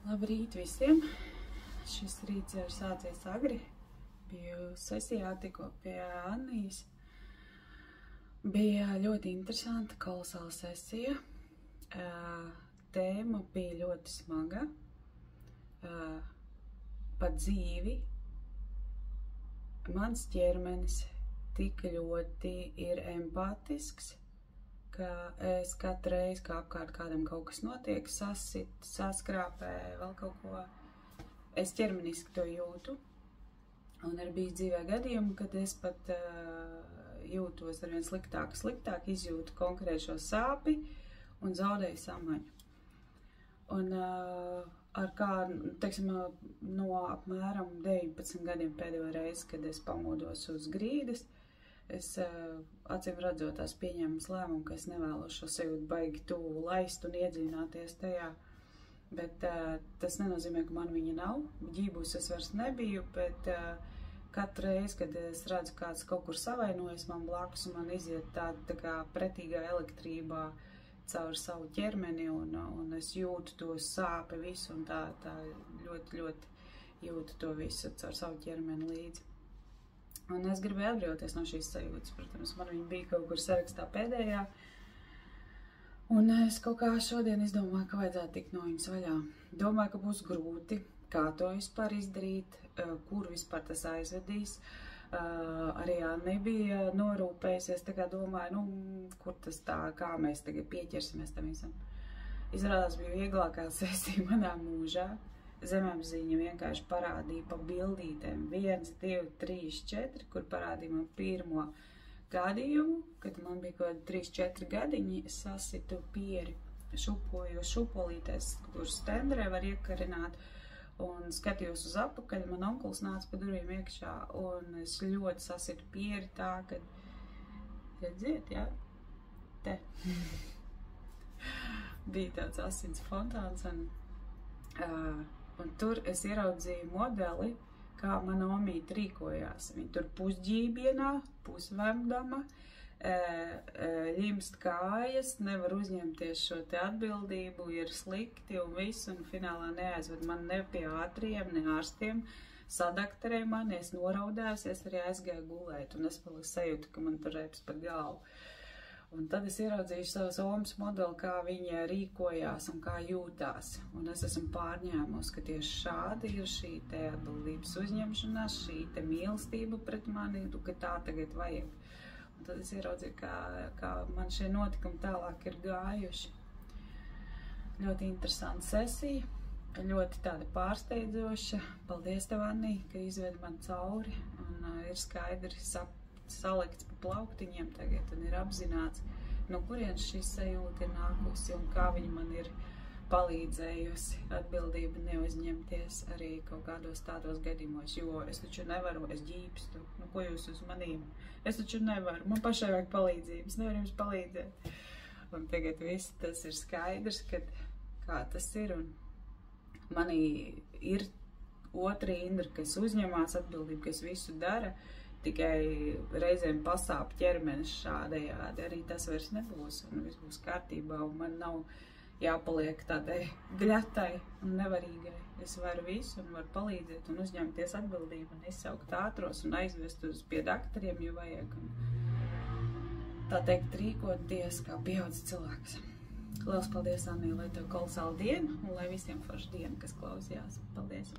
Labrīt visiem! Šis rīts jau ir sācies agri. Biju sesijā tikko pie Annijas. Bija ļoti interesanta, kolosāla sesija. Tēma bija ļoti smaga. Par dzīvi. Mans ķermenis tik ļoti ir empātisks, ka es katru reizi, kā apkārt kādam kaut kas notiek, sasit, saskrāpē, vēl kaut ko, es ķermeniski to jūtu. Un ir bijis dzīvē gadījumi, kad es pat jūtos arvien sliktāk, izjūtu konkrēti šo sāpi un zaudēju samaņu. Un ar kādu, teiksim, no apmēram 19 gadiem pēdējo reizi, kad es pamodos uz grīdas, es acīm redzotās pieņēmu lēmumu, ka es nevēlos šo sajūtu baigi tuvu laist un iedziļināties tajā. Bet tas nenozīmē, ka man viņa nav. Ģībus es vairs nebiju, bet katru reizi, kad es redzu, kāds kaut kur savainojas man blakus un man iziet tāda tā kā pretīgā elektrībā caur savu ķermeni un es jūtu to sāpi visu un tā ļoti jūtu to visu caur savu ķermeni līdzi. Un es gribēju atbrīvoties no šīs sajūtas, protams, man viņa bija kaut kur sarakstā pēdējā. Un es kaut kā šodien izdomāju, ka vajadzētu tikt no viņas vaļā. Domāju, ka būs grūti, kā to vispār izdarīt, kur vispār tas aizvedīs. Arī Anna bija norūpējusies, tā kā domāju, kur tas tā, kā mēs tagad pieķersimies tam visam. Izrādās bija vieglākā sesija manā mūžā. Zemapziņa vienkārši parādīja pa bildītēm 1, 2, 3, 4, kur parādīja man pirmo gadījumu, kad man bija kaut kādi 3, 4 gadiņi, es sasitu pieri, šupoju šupolītēs, kur stendrē var iekarināt, un skatījos uz apakaļ, man onkulis nāca pa durvīm iekšā, un es ļoti sasitu pieri tā, ka, redziet, jā, te. Bija tāds asins fontāns, un tur es ieraudzīju modeli, kā mana omīte rīkojās. Viņa tur pusģībienā, pusvemdama, ļimst kājas, nevar uzņemties šo te atbildību, ir slikti un viss, un finālā neaizved man ne pie ātriem, ne ārstiem, sadakterē mani, es noraudājos, es arī aizgāju gulēt, un es vēl sajūtu, ka man tur reps pa galvu. Un tad es ieraudzīju savas omas modeli, kā viņa rīkojās un kā jūtās. Un es esmu pārņēmusi, ka tieši šādi ir šī te atbildības uzņemšanās, šī te mīlestība pret mani, ka tā tagad vajag. Un tad es ieraudzīju, kā man šie notikumi tālāk ir gājuši. Ļoti interesanta sesija, ļoti tāda pārsteidzoša. Paldies tev, Annī, ka izvedi man cauri un ir skaidri salikts pa plauktiņiem tagad un ir apzināts, no kurienes šī sajūta ir nākusi un kā viņa man ir palīdzējusi atbildību neuzņemties arī kaut kādos tādos gadījumos, jo es taču nevaru, es ģīpstu, ko jūs uz manīm? Es taču nevaru, man pašai vajag palīdzību, es nevaru jums palīdzēt. Un tagad viss tas ir skaidrs, kā tas ir, un manī ir otra Indra, kas uzņemās atbildību, kas visu dara, tikai reizēm pasāp ķermenis šādējādi, arī tas vairs nebūs, un viss būs kārtībā, un man nav jāpaliek tādai gļatai un nevarīgai. Es varu visu un varu palīdzēt un uzņemties atbildību un izsaukt ātros un aizvest uz pie daktariem, ja vajag. Un tā teikt, rīkoties kā pieaudzis cilvēks. Liels paldies, Annī, lai tev kolosāla diena un lai visiem forša diena, kas klausījās. Paldies!